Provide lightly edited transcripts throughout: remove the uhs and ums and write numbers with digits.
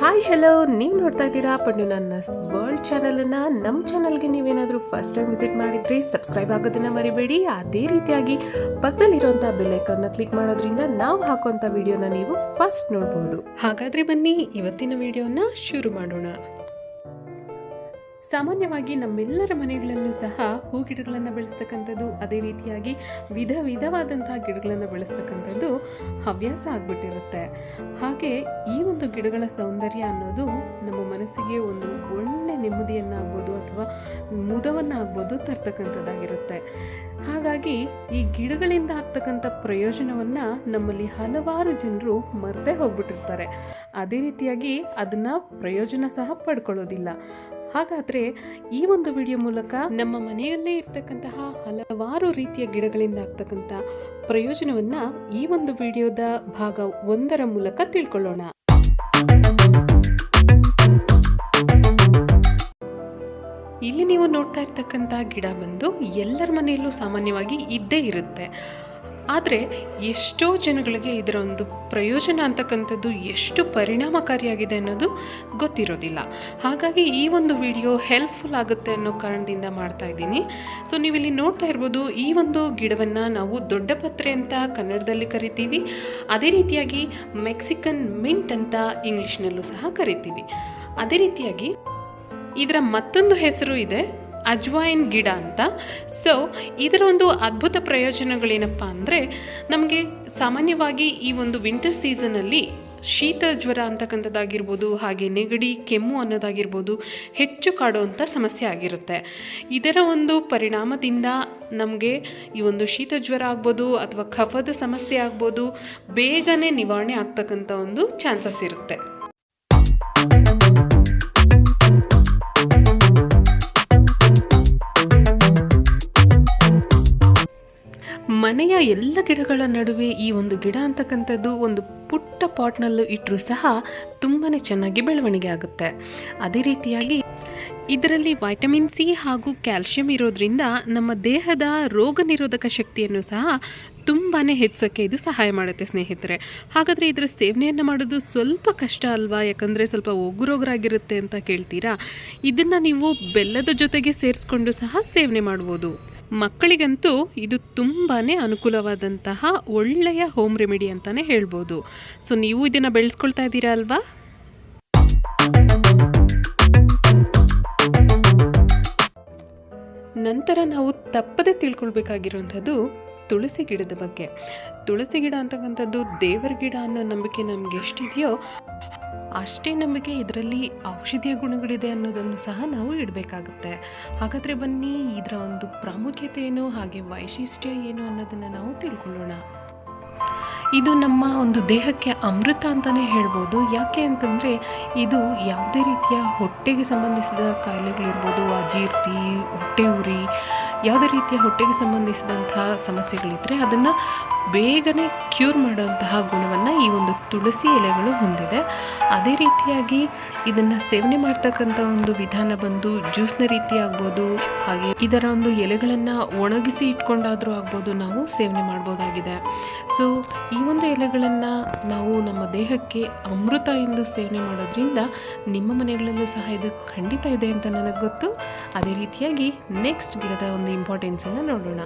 Hi hello, ನೀವು ನೋಡ್ತಾ ಇದ್ದೀರಾ ಪಂಡು ನನ್ನ ವರ್ಲ್ಡ್ ಚಾನಲನ್ನು. ನಮ್ಮ ಚಾನಲ್ಗೆ ನೀವೇನಾದರೂ ಫಸ್ಟ್ ಟೈಮ್ ವಿಸಿಟ್ ಮಾಡಿದರೆ ಸಬ್ಸ್ಕ್ರೈಬ್ ಆಗೋದನ್ನು ಮರಿಬೇಡಿ. ಅದೇ ರೀತಿಯಾಗಿ ಪಕ್ಕದಲ್ಲಿರುವಂಥ ಬೆಲ್ಲೈಕನ್ನ ಕ್ಲಿಕ್ ಮಾಡೋದ್ರಿಂದ ನಾವು ಹಾಕುವಂಥ ವಿಡಿಯೋನ ನೀವು ಫಸ್ಟ್ ನೋಡ್ಬೋದು. ಹಾಗಾದರೆ ಬನ್ನಿ ಇವತ್ತಿನ ವಿಡಿಯೋನ ಶುರು ಮಾಡೋಣ. ಸಾಮಾನ್ಯವಾಗಿ ನಮ್ಮೆಲ್ಲರ ಮನೆಗಳಲ್ಲೂ ಸಹ ಹೂ ಗಿಡಗಳನ್ನು ಬೆಳೆಸ್ತಕ್ಕಂಥದ್ದು, ಅದೇ ರೀತಿಯಾಗಿ ವಿಧವಾದಂಥ ಗಿಡಗಳನ್ನು ಬೆಳೆಸ್ತಕ್ಕಂಥದ್ದು ಹವ್ಯಾಸ ಆಗಿಬಿಟ್ಟಿರುತ್ತೆ. ಹಾಗೆ ಈ ಒಂದು ಗಿಡಗಳ ಸೌಂದರ್ಯ ಅನ್ನೋದು ನಮ್ಮ ಮನಸ್ಸಿಗೆ ಒಂದು ಒಳ್ಳೆ ನೆಮ್ಮದಿಯನ್ನಾಗ್ಬೋದು ಅಥವಾ ಮುದವನ್ನಾಗ್ಬೋದು ತರ್ತಕ್ಕಂಥದ್ದಾಗಿರುತ್ತೆ. ಹಾಗಾಗಿ ಈ ಗಿಡಗಳಿಂದ ಆಗ್ತಕ್ಕಂಥ ಪ್ರಯೋಜನವನ್ನು ನಮ್ಮಲ್ಲಿ ಹಲವಾರು ಜನರು ಮರೆತೇ ಹೋಗ್ಬಿಟ್ಟಿರ್ತಾರೆ. ಅದೇ ರೀತಿಯಾಗಿ ಅದನ್ನು ಪ್ರಯೋಜನ ಸಹ ಪಡ್ಕೊಳ್ಳೋದಿಲ್ಲ. ಹಾಗಾದರೆ ಈ ಒಂದು ವಿಡಿಯೋ ಮೂಲಕ ನಮ್ಮ ಮನೆಯಲ್ಲೇ ಇರ್ತಕ್ಕಂತಹ ಹಲವಾರು ರೀತಿಯ ಗಿಡಗಳಿಂದ ಆಗ್ತಕ್ಕಂಥ ಪ್ರಯೋಜನವನ್ನು ಈ ಒಂದು ವಿಡಿಯೋದ ಭಾಗ 1 ಮೂಲಕ ತಿಳ್ಕೊಳ್ಳೋಣ. ಇಲ್ಲಿ ನೀವು ನೋಡ್ತಾ ಇರ್ತಕ್ಕಂಥ ಗಿಡ ಬಂದು ಎಲ್ಲರ ಮನೆಯಲ್ಲೂ ಸಾಮಾನ್ಯವಾಗಿ ಇದ್ದೇ ಇರುತ್ತೆ. ಆದರೆ ಎಷ್ಟೋ ಜನಗಳಿಗೆ ಇದರ ಒಂದು ಪ್ರಯೋಜನ ಅಂತಕ್ಕಂಥದ್ದು ಎಷ್ಟು ಪರಿಣಾಮಕಾರಿಯಾಗಿದೆ ಅನ್ನೋದು ಗೊತ್ತಿರೋದಿಲ್ಲ. ಹಾಗಾಗಿ ಈ ಒಂದು ವಿಡಿಯೋ ಹೆಲ್ಪ್ಫುಲ್ ಆಗುತ್ತೆ ಅನ್ನೋ ಕಾರಣದಿಂದ ಮಾಡ್ತಾ ಇದ್ದೀನಿ. ಸೊ ನೀವಿಲ್ಲಿ ನೋಡ್ತಾ ಇರ್ಬೋದು, ಈ ಒಂದು ಗಿಡವನ್ನು ನಾವು ದೊಡ್ಡ ಪತ್ರೆ ಅಂತ ಕನ್ನಡದಲ್ಲಿ ಕರಿತೀವಿ. ಅದೇ ರೀತಿಯಾಗಿ ಮೆಕ್ಸಿಕನ್ ಮಿಂಟ್ ಅಂತ ಇಂಗ್ಲೀಷ್ನಲ್ಲೂ ಸಹ ಕರಿತೀವಿ. ಅದೇ ರೀತಿಯಾಗಿ ಇದರ ಮತ್ತೊಂದು ಹೆಸರು ಇದೆ, ಅಜ್ವಾಯಿನ್ ಗಿಡ ಅಂತ. ಸೊ ಇದರ ಒಂದು ಅದ್ಭುತ ಪ್ರಯೋಜನಗಳೇನಪ್ಪ ಅಂದರೆ, ನಮಗೆ ಸಾಮಾನ್ಯವಾಗಿ ಈ ಒಂದು ವಿಂಟರ್ ಸೀಸನಲ್ಲಿ ಶೀತ ಜ್ವರ ಅಂತಕ್ಕಂಥದ್ದಾಗಿರ್ಬೋದು, ಹಾಗೆ ನೆಗಡಿ ಕೆಮ್ಮು ಅನ್ನೋದಾಗಿರ್ಬೋದು ಹೆಚ್ಚು ಕಾಡುವಂಥ ಸಮಸ್ಯೆ ಆಗಿರುತ್ತೆ. ಇದರ ಒಂದು ಪರಿಣಾಮದಿಂದ ನಮಗೆ ಈ ಒಂದು ಶೀತ ಜ್ವರ ಆಗ್ಬೋದು ಅಥವಾ ಕಫದ ಸಮಸ್ಯೆ ಆಗ್ಬೋದು ಬೇಗನೆ ನಿವಾರಣೆ ಆಗ್ತಕ್ಕಂಥ ಒಂದು ಚಾನ್ಸಸ್ ಇರುತ್ತೆ. ಮನೆಯ ಎಲ್ಲ ಗಿಡಗಳ ನಡುವೆ ಈ ಒಂದು ಗಿಡ ಅಂತಕ್ಕಂಥದ್ದು ಒಂದು ಪುಟ್ಟ ಪಾಟ್ನಲ್ಲೂ ಇಟ್ಟರೂ ಸಹ ತುಂಬಾ ಚೆನ್ನಾಗಿ ಬೆಳವಣಿಗೆ ಆಗುತ್ತೆ. ಅದೇ ರೀತಿಯಾಗಿ ಇದರಲ್ಲಿ ವೈಟಮಿನ್ ಸಿ ಹಾಗೂ ಕ್ಯಾಲ್ಶಿಯಂ ಇರೋದ್ರಿಂದ ನಮ್ಮ ದೇಹದ ರೋಗ ನಿರೋಧಕ ಶಕ್ತಿಯನ್ನು ಸಹ ತುಂಬಾ ಹೆಚ್ಚೋಕ್ಕೆ ಇದು ಸಹಾಯ ಮಾಡುತ್ತೆ ಸ್ನೇಹಿತರೆ. ಹಾಗಾದರೆ ಇದರ ಸೇವನೆಯನ್ನು ಮಾಡೋದು ಸ್ವಲ್ಪ ಕಷ್ಟ ಅಲ್ವಾ, ಯಾಕಂದರೆ ಸ್ವಲ್ಪ ಒಗ್ಗುರೋಗರಾಗಿರುತ್ತೆ ಅಂತ ಕೇಳ್ತೀರಾ. ಇದನ್ನು ನೀವು ಬೆಲ್ಲದ ಜೊತೆಗೆ ಸೇರಿಸ್ಕೊಂಡು ಸಹ ಸೇವನೆ ಮಾಡ್ಬೋದು. ಮಕ್ಕಳಿಗಂತೂ ಇದು ತುಂಬಾ ಅನುಕೂಲವಾದಂತಹ ಒಳ್ಳೆಯ ಹೋಮ್ ರೆಮಿಡಿ ಅಂತಲೇ ಹೇಳ್ಬೋದು. ಸೊ ನೀವು ಇದನ್ನು ಬೆಳೆಸ್ಕೊಳ್ತಾ ಇದ್ದೀರಾ ಅಲ್ವಾ? ನಂತರ ನಾವು ತಪ್ಪದೆ ತಿಳ್ಕೊಳ್ಬೇಕಾಗಿರುವಂಥದ್ದು ತುಳಸಿ ಗಿಡದ ಬಗ್ಗೆ. ತುಳಸಿ ಗಿಡ ಅಂತಕ್ಕಂಥದ್ದು ದೇವರ ಗಿಡ ಅನ್ನೋ ನಂಬಿಕೆ ನಮಗೆ ಎಷ್ಟಿದೆಯೋ ಅಷ್ಟೇ ನಂಬಿಕೆ ಇದರಲ್ಲಿ ಔಷಧೀಯ ಗುಣಗಳಿದೆ ಅನ್ನೋದನ್ನು ಸಹ ನಾವು ಇಡಬೇಕಾಗುತ್ತೆ. ಹಾಗಾದರೆ ಬನ್ನಿ ಇದರ ಒಂದು ಪ್ರಾಮುಖ್ಯತೆ ಏನು, ಹಾಗೆ ವೈಶಿಷ್ಟ್ಯ ಏನು ಅನ್ನೋದನ್ನು ನಾವು ತಿಳ್ಕೊಳ್ಳೋಣ. ಇದು ನಮ್ಮ ಒಂದು ದೇಹಕ್ಕೆ ಅಮೃತ ಅಂತಲೇ ಹೇಳ್ಬೋದು. ಯಾಕೆ ಅಂತಂದರೆ ಇದು ಯಾವುದೇ ರೀತಿಯ ಹೊಟ್ಟೆಗೆ ಸಂಬಂಧಿಸಿದ ಕಾಯಿಲೆಗಳಿರ್ಬೋದು, ಅಜೀರ್ತಿ, ಹೊಟ್ಟೆ ಉರಿ, ಯಾವುದೇ ರೀತಿಯ ಹೊಟ್ಟೆಗೆ ಸಂಬಂಧಿಸಿದಂತಹ ಸಮಸ್ಯೆಗಳಿದ್ದರೆ ಅದನ್ನು ಬೇಗನೆ ಕ್ಯೂರ್ ಮಾಡುವಂತಹ ಗುಣವನ್ನು ಈ ಒಂದು ತುಳಸಿ ಎಲೆಗಳು ಹೊಂದಿದೆ. ಅದೇ ರೀತಿಯಾಗಿ ಇದನ್ನು ಸೇವನೆ ಮಾಡ್ತಕ್ಕಂಥ ಒಂದು ವಿಧಾನ ಬಂದು ಜ್ಯೂಸ್ನ ರೀತಿ ಆಗ್ಬೋದು, ಹಾಗೆ ಇದರ ಒಂದು ಎಲೆಗಳನ್ನು ಒಣಗಿಸಿ ಇಟ್ಕೊಂಡಾದರೂ ಆಗ್ಬೋದು ನಾವು ಸೇವನೆ ಮಾಡ್ಬೋದಾಗಿದೆ. ಸೊ ಈ ಒಂದು ಎಲೆಗಳನ್ನು ನಾವು ನಮ್ಮ ದೇಹಕ್ಕೆ ಅಮೃತ ಎಂದು ಸೇವನೆ ಮಾಡೋದ್ರಿಂದ ನಿಮ್ಮ ಮನೆಗಳಲ್ಲೂ ಸಹ ಇದು ಖಂಡಿತ ಇದೆ ಅಂತ ನನಗೆ ಗೊತ್ತು. ಅದೇ ರೀತಿಯಾಗಿ ನೆಕ್ಸ್ಟ್ ಗಿಡದ ಒಂದು ಇಂಪಾರ್ಟೆನ್ಸನ್ನು ನೋಡೋಣ.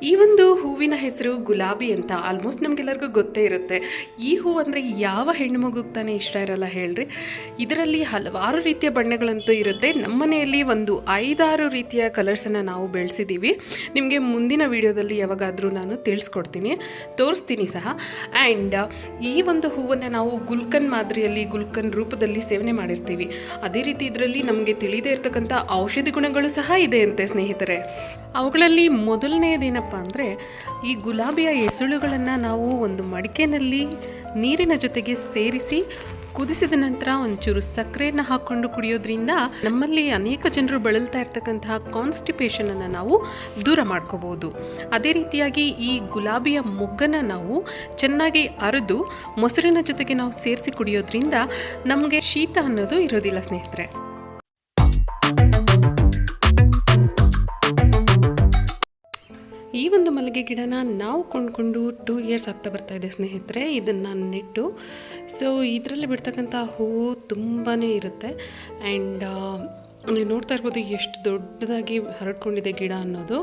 ಈ ಒಂದು ಹೂವಿನ ಹೆಸರು ಗುಲಾಬಿ ಅಂತ ಆಲ್ಮೋಸ್ಟ್ ನಮಗೆಲ್ಲರಿಗೂ ಗೊತ್ತೇ ಇರುತ್ತೆ. ಈ ಹೂ ಅಂದರೆ ಯಾವ ಹೆಣ್ಣು ಮಗುಗೆ ತಾನೇ ಇಷ್ಟ ಇರಲ್ಲ ಹೇಳ್ರಿ. ಇದರಲ್ಲಿ ಹಲವಾರು ರೀತಿಯ ಬಣ್ಣಗಳಂತೂ ಇರುತ್ತೆ. ನಮ್ಮ ಮನೆಯಲ್ಲಿ ಒಂದು 5-6 ರೀತಿಯ ಕಲರ್ಸನ್ನು ನಾವು ಬೆಳೆಸಿದ್ದೀವಿ. ನಿಮಗೆ ಮುಂದಿನ ವಿಡಿಯೋದಲ್ಲಿ ಯಾವಾಗಾದರೂ ನಾನು ತೋರಿಸ್ತೀನಿ ಸಹ. ಆ್ಯಂಡ್ ಈ ಒಂದು ಹೂವನ್ನು ನಾವು ಗುಲ್ಕನ್ ಮಾದರಿಯಲ್ಲಿ, ಗುಲ್ಕನ್ ರೂಪದಲ್ಲಿ ಸೇವನೆ ಮಾಡಿರ್ತೀವಿ. ಅದೇ ರೀತಿ ಇದರಲ್ಲಿ ನಮಗೆ ತಿಳಿದೇ ಇರತಕ್ಕಂಥ ಔಷಧಿ ಗುಣಗಳು ಸಹ ಇದೆ ಅಂತೆ ಸ್ನೇಹಿತರೆ. ಅವುಗಳಲ್ಲಿ ಮೊದಲನೆಯದೇನಪ್ಪ ಅಂದರೆ, ಈ ಗುಲಾಬಿಯ ಎಸಳುಗಳನ್ನು ನಾವು ಒಂದು ಮಡಿಕೆನಲ್ಲಿ ನೀರಿನ ಜೊತೆಗೆ ಸೇರಿಸಿ ಕುದಿಸಿದ ನಂತರ ಒಂಚೂರು ಸಕ್ಕರೆಯನ್ನು ಹಾಕ್ಕೊಂಡು ಕುಡಿಯೋದ್ರಿಂದ ನಮ್ಮಲ್ಲಿ ಅನೇಕ ಜನರು ಬಳಲ್ತಾ ಇರ್ತಕ್ಕಂತಹ ಕಾನ್ಸ್ಟಿಪೇಷನನ್ನು ನಾವು ದೂರ ಮಾಡ್ಕೋಬೋದು. ಅದೇ ರೀತಿಯಾಗಿ ಈ ಗುಲಾಬಿಯ ಮೊಗ್ಗನ್ನು ನಾವು ಚೆನ್ನಾಗಿ ಅರೆದು ಮೊಸರಿನ ಜೊತೆಗೆ ನಾವು ಸೇರಿಸಿ ಕುಡಿಯೋದ್ರಿಂದ ನಮಗೆ ಶೀತ ಅನ್ನೋದು ಇರೋದಿಲ್ಲ ಸ್ನೇಹಿತರೆ. ಈ ಒಂದು ಮಲ್ಲಿಗೆ ಗಿಡನ ನಾವು ಕೊಂಡ್ಕೊಂಡು 2 ಇಯರ್ಸ್ ಆಗ್ತಾ ಬರ್ತಾ ಇದೆ ಸ್ನೇಹಿತರೆ, ಇದನ್ನು ನೆಟ್ಟು. ಸೊ ಇದರಲ್ಲಿ ಬಿಡ್ತಕ್ಕಂಥ ಹೂವು ತುಂಬಾ ಇರುತ್ತೆ. ಆ್ಯಂಡ್ ನೀವು ನೋಡ್ತಾ ಇರ್ಬೋದು ಎಷ್ಟು ದೊಡ್ಡದಾಗಿ ಹರಡ್ಕೊಂಡಿದೆ ಗಿಡ ಅನ್ನೋದು.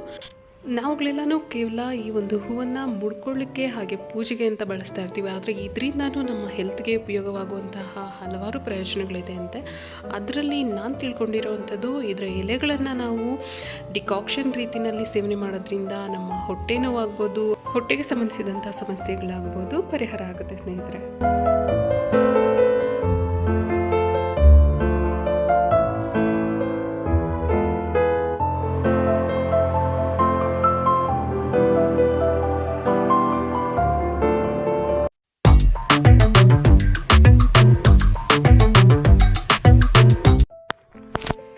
ನಾವುಗಳೆಲ್ಲನೂ ಕೇವಲ ಈ ಒಂದು ಹೂವನ್ನು ಮುಡ್ಕೊಳ್ಳಿಕ್ಕೆ ಹಾಗೆ ಪೂಜೆಗೆ ಅಂತ ಬಳಸ್ತಾ ಇರ್ತೀವಿ, ಆದರೆ ಇದರಿಂದನೂ ನಮ್ಮ ಹೆಲ್ತ್ಗೆ ಉಪಯೋಗವಾಗುವಂತಹ ಹಲವಾರು ಪ್ರಯೋಜನಗಳಿದೆ ಅಂತೆ. ಅದರಲ್ಲಿ ನಾನು ತಿಳ್ಕೊಂಡಿರೋವಂಥದ್ದು, ಇದರ ಎಲೆಗಳನ್ನು ನಾವು ಡಿಕಾಕ್ಷನ್ ರೀತಿಯಲ್ಲಿ ಸೇವನೆ ಮಾಡೋದ್ರಿಂದ ನಮ್ಮ ಹೊಟ್ಟೆ ನೋವಾಗ್ಬೋದು, ಹೊಟ್ಟೆಗೆ ಸಂಬಂಧಿಸಿದಂಥ ಸಮಸ್ಯೆಗಳಾಗ್ಬೋದು ಪರಿಹಾರ ಆಗುತ್ತೆ ಸ್ನೇಹಿತರೆ.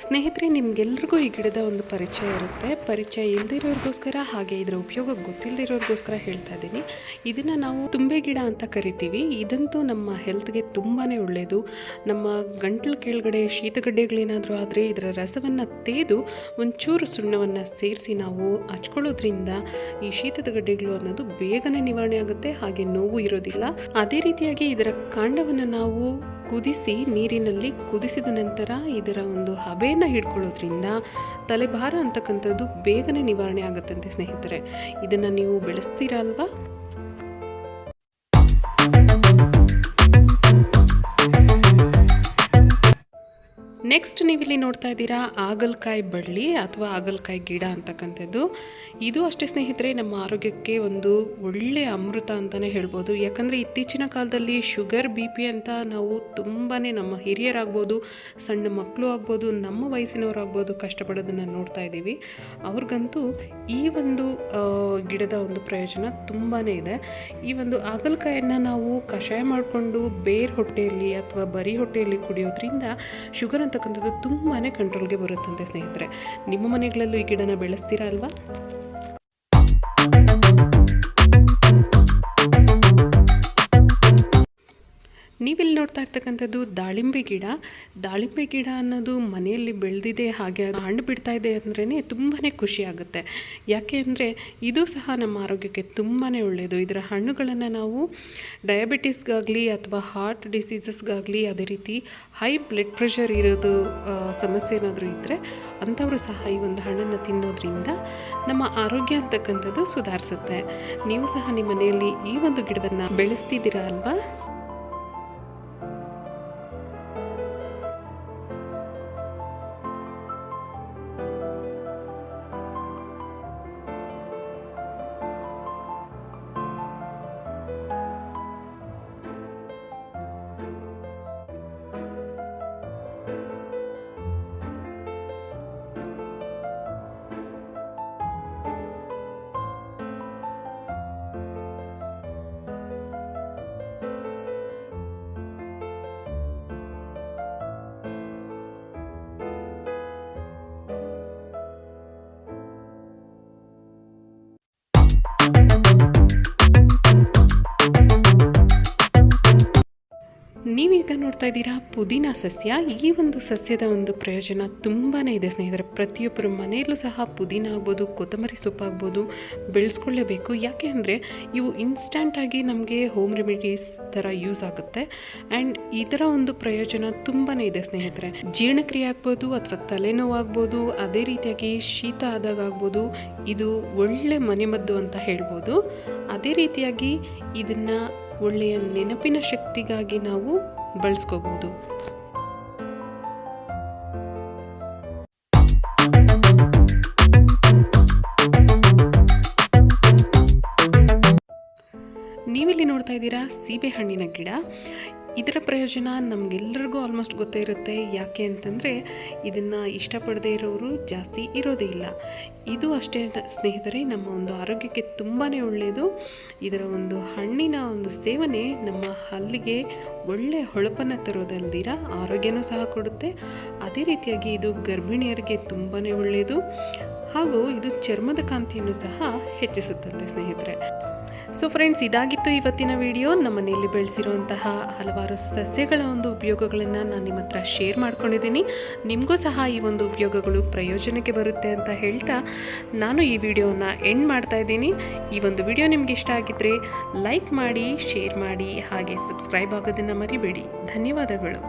ಸ್ನೇಹಿತರೆ, ನಿಮಗೆಲ್ರಿಗೂ ಈ ಗಿಡದ ಒಂದು ಪರಿಚಯ ಇರುತ್ತೆ. ಪರಿಚಯ ಇಲ್ಲದಿರೋರಿಗೋಸ್ಕರ ಹಾಗೆ ಇದರ ಉಪಯೋಗ ಗೊತ್ತಿಲ್ಲದಿರೋರಿಗೋಸ್ಕರ ಹೇಳ್ತಾ ಇದ್ದೀನಿ. ಇದನ್ನು ನಾವು ತುಂಬೆ ಗಿಡ ಅಂತ ಕರಿತೀವಿ. ಇದಂತೂ ನಮ್ಮ ಹೆಲ್ತ್ಗೆ ತುಂಬಾ ಒಳ್ಳೆಯದು. ನಮ್ಮ ಗಂಟಲು ಕೆಳಗಡೆ ಶೀತಗಡ್ಡೆಗಳೇನಾದರೂ ಆದರೆ ಇದರ ರಸವನ್ನು ತೆಗೆದು ಒಂಚೂರು ಸುಣ್ಣವನ್ನು ಸೇರಿಸಿ ನಾವು ಹಚ್ಕೊಳ್ಳೋದ್ರಿಂದ ಈ ಶೀತದ ಗಡ್ಡೆಗಳು ಅನ್ನೋದು ಬೇಗನೆ ನಿವಾರಣೆ ಆಗುತ್ತೆ, ಹಾಗೆ ನೋವು ಇರೋದಿಲ್ಲ. ಅದೇ ರೀತಿಯಾಗಿ ಇದರ ಕಾಂಡವನ್ನು ನಾವು ಕುದಿಸಿ ನೀರಿನಲ್ಲಿ ಕುದಿಸಿದ ನಂತರ ಇದರ ಒಂದು ಹಬೆಯನ್ನು ಹಿಡ್ಕೊಳ್ಳೋದ್ರಿಂದ ತಲೆಭಾರ ಅಂತಕ್ಕಂಥದ್ದು ಬೇಗನೆ ನಿವಾರಣೆ ಆಗುತ್ತಂತೆ ಸ್ನೇಹಿತರೆ. ಇದನ್ನು ನೀವು ಬೆಳೆಸ್ತೀರಾ ಅಲ್ವಾ? ನೆಕ್ಸ್ಟ್ ನೀವಿಲ್ಲಿ ನೋಡ್ತಾ ಇದ್ದೀರಾ ಆಗಲಕಾಯಿ ಬಳ್ಳಿ ಅಥವಾ ಆಗಲಕಾಯಿ ಗಿಡ ಅಂತಕ್ಕಂಥದ್ದು. ಇದು ಅಷ್ಟೇ ಸ್ನೇಹಿತರೆ, ನಮ್ಮ ಆರೋಗ್ಯಕ್ಕೆ ಒಂದು ಒಳ್ಳೆಯ ಅಮೃತ ಅಂತಲೇ ಹೇಳ್ಬೋದು. ಯಾಕಂದರೆ ಇತ್ತೀಚಿನ ಕಾಲದಲ್ಲಿ ಶುಗರ್ BP ಅಂತ ನಾವು ತುಂಬಾ ನಮ್ಮ ಹಿರಿಯರಾಗ್ಬೋದು, ಸಣ್ಣ ಮಕ್ಕಳು ಆಗ್ಬೋದು, ನಮ್ಮ ವಯಸ್ಸಿನವರಾಗ್ಬೋದು ಕಷ್ಟಪಡೋದನ್ನು ನೋಡ್ತಾ ಇದ್ದೀವಿ. ಅವ್ರಿಗಂತೂ ಈ ಒಂದು ಗಿಡದ ಒಂದು ಪ್ರಯೋಜನ ತುಂಬಾ ಇದೆ. ಈ ಒಂದು ಆಗಲಕಾಯನ್ನು ನಾವು ಕಷಾಯ ಮಾಡಿಕೊಂಡು ಬೇರೆ ಹೊಟ್ಟೆಯಲ್ಲಿ ಅಥವಾ ಬರೀ ಹೊಟ್ಟೆಯಲ್ಲಿ ಕುಡಿಯೋದ್ರಿಂದ ಶುಗರ್ ಅಂತಕ್ಕಂಥದ್ದು ತುಂಬಾ ಕಂಟ್ರೋಲ್ಗೆ ಬರುತ್ತಂತೆ ಸ್ನೇಹಿತರೆ. ನಿಮ್ಮ ಮನೆಗಳಲ್ಲೂ ಈ ಗಿಡನ ಬೆಳೆಸ್ತೀರಾ ಅಲ್ವಾ? ನೀವಿಲ್ಲಿ ನೋಡ್ತಾ ಇರ್ತಕ್ಕಂಥದ್ದು ದಾಳಿಂಬೆ ಗಿಡ. ದಾಳಿಂಬೆ ಗಿಡ ಅನ್ನೋದು ಮನೆಯಲ್ಲಿ ಬೆಳೆದಿದೆ, ಹಾಗೆ ಹಣ್ಣು ಬಿಡ್ತಾ ಇದೆ ಅಂದ್ರೇ ತುಂಬಾ ಖುಷಿ ಆಗುತ್ತೆ. ಯಾಕೆ ಅಂದರೆ ಇದು ಸಹ ನಮ್ಮ ಆರೋಗ್ಯಕ್ಕೆ ತುಂಬಾ ಒಳ್ಳೆಯದು. ಇದರ ಹಣ್ಣುಗಳನ್ನು ನಾವು ಡಯಾಬಿಟಿಸ್ಗಾಗಲಿ ಅಥವಾ ಹಾರ್ಟ್ ಡಿಸೀಸಸ್ಗಾಗಲಿ, ಅದೇ ರೀತಿ ಹೈ ಬ್ಲಡ್ ಪ್ರೆಷರ್ ಇರೋದು ಸಮಸ್ಯೆ ಏನಾದರೂ ಇದ್ದರೆ ಅಂಥವರು ಸಹ ಈ ಒಂದು ಹಣ್ಣನ್ನು ತಿನ್ನೋದ್ರಿಂದ ನಮ್ಮ ಆರೋಗ್ಯ ಅಂತಕ್ಕಂಥದ್ದು ಸುಧಾರಿಸುತ್ತೆ. ನೀವು ಸಹ ನಿಮ್ಮ ಮನೆಯಲ್ಲಿ ಈ ಒಂದು ಗಿಡವನ್ನು ಬೆಳೆಸ್ತಿದ್ದೀರಾ ಅಲ್ವಾ? ನೀವೀಗ ನೋಡ್ತಾ ಇದ್ದೀರಾ ಪುದೀನ ಸಸ್ಯ. ಈ ಒಂದು ಸಸ್ಯದ ಒಂದು ಪ್ರಯೋಜನ ತುಂಬಾ ಇದೆ ಸ್ನೇಹಿತರೆ. ಪ್ರತಿಯೊಬ್ಬರ ಮನೆಯಲ್ಲೂ ಸಹ ಪುದೀನ ಆಗ್ಬೋದು, ಕೊತ್ತಂಬರಿ ಸೊಪ್ಪಾಗ್ಬೋದು ಬೆಳೆಸ್ಕೊಳ್ಳೇಬೇಕು. ಯಾಕೆ ಅಂದರೆ ಇವು ಇನ್ಸ್ಟಂಟಾಗಿ ನಮಗೆ ಹೋಮ್ ರೆಮಿಡೀಸ್ ಥರ ಯೂಸ್ ಆಗುತ್ತೆ. ಆ್ಯಂಡ್ ಇದರ ಒಂದು ಪ್ರಯೋಜನ ತುಂಬಾ ಇದೆ ಸ್ನೇಹಿತರೆ. ಜೀರ್ಣಕ್ರಿಯೆ ಆಗ್ಬೋದು ಅಥವಾ ತಲೆನೋವಾಗ್ಬೋದು, ಅದೇ ರೀತಿಯಾಗಿ ಶೀತ ಆದಾಗ ಆಗ್ಬೋದು, ಇದು ಒಳ್ಳೆ ಮನೆಮದ್ದು ಅಂತ ಹೇಳ್ಬೋದು. ಅದೇ ರೀತಿಯಾಗಿ ಇದನ್ನು ಒಳ್ಳೆಯ ನೆನಪಿನ ಶಕ್ತಿಗಾಗಿ ನಾವು ಬಳಸ್ಕೋಬಹುದು. ನೀವಿಲ್ಲಿ ನೋಡ್ತಾ ಇದ್ದೀರಾ ಸೀಬೆಹಣ್ಣಿನ ಗಿಡ. ಇದರ ಪ್ರಯೋಜನ ನಮಗೆಲ್ಲರಿಗೂ ಆಲ್ಮೋಸ್ಟ್ ಗೊತ್ತೇ ಇರುತ್ತೆ. ಯಾಕೆ ಅಂತಂದರೆ ಇದನ್ನು ಇಷ್ಟಪಡದೇ ಇರೋರು ಜಾಸ್ತಿ ಇರೋದೇ ಇಲ್ಲ. ಇದು ಅಷ್ಟೇ ಸ್ನೇಹಿತರೆ, ನಮ್ಮ ಒಂದು ಆರೋಗ್ಯಕ್ಕೆ ತುಂಬಾ ಒಳ್ಳೆಯದು. ಇದರ ಒಂದು ಹಣ್ಣಿನ ಒಂದು ಸೇವನೆ ನಮ್ಮ ಹಲ್ಲಿಗೆ ಒಳ್ಳೆಯ ಹೊಳಪನ್ನು ತರೋದಲ್ದಿರ ಆರೋಗ್ಯನೂ ಸಹ ಕೊಡುತ್ತೆ. ಅದೇ ರೀತಿಯಾಗಿ ಇದು ಗರ್ಭಿಣಿಯರಿಗೆ ತುಂಬಾ ಒಳ್ಳೆಯದು. ಹಾಗೂ ಇದು ಚರ್ಮದ ಕಾಂತಿಯನ್ನು ಸಹ ಹೆಚ್ಚಿಸುತ್ತದೆ ಸ್ನೇಹಿತರೆ. ಸೊ ಫ್ರೆಂಡ್ಸ್, ಇದಾಗಿತ್ತು ಇವತ್ತಿನ ವಿಡಿಯೋ. ನಮ್ಮ ಮನೆಯಲ್ಲಿ ಬೆಳೆಸಿರುವಂತಹ ಹಲವಾರು ಸಸ್ಯಗಳ ಒಂದು ಉಪಯೋಗಗಳನ್ನು ನಾನು ನಿಮ್ಮ ಹತ್ರ ಶೇರ್ ಮಾಡ್ಕೊಂಡಿದ್ದೀನಿ. ನಿಮಗೂ ಸಹ ಈ ಒಂದು ಉಪಯೋಗಗಳು ಪ್ರಯೋಜನಕ್ಕೆ ಬರುತ್ತೆ ಅಂತ ಹೇಳ್ತಾ ನಾನು ಈ ವಿಡಿಯೋನ ಎಂಡ್ ಮಾಡ್ತಾ ಇದ್ದೀನಿ. ಈ ಒಂದು ವಿಡಿಯೋ ನಿಮ್ಗೆ ಇಷ್ಟ ಆಗಿದ್ದರೆ ಲೈಕ್ ಮಾಡಿ, ಶೇರ್ ಮಾಡಿ, ಹಾಗೆ ಸಬ್ಸ್ಕ್ರೈಬ್ ಆಗೋದನ್ನು ಮರಿಬೇಡಿ. ಧನ್ಯವಾದಗಳು.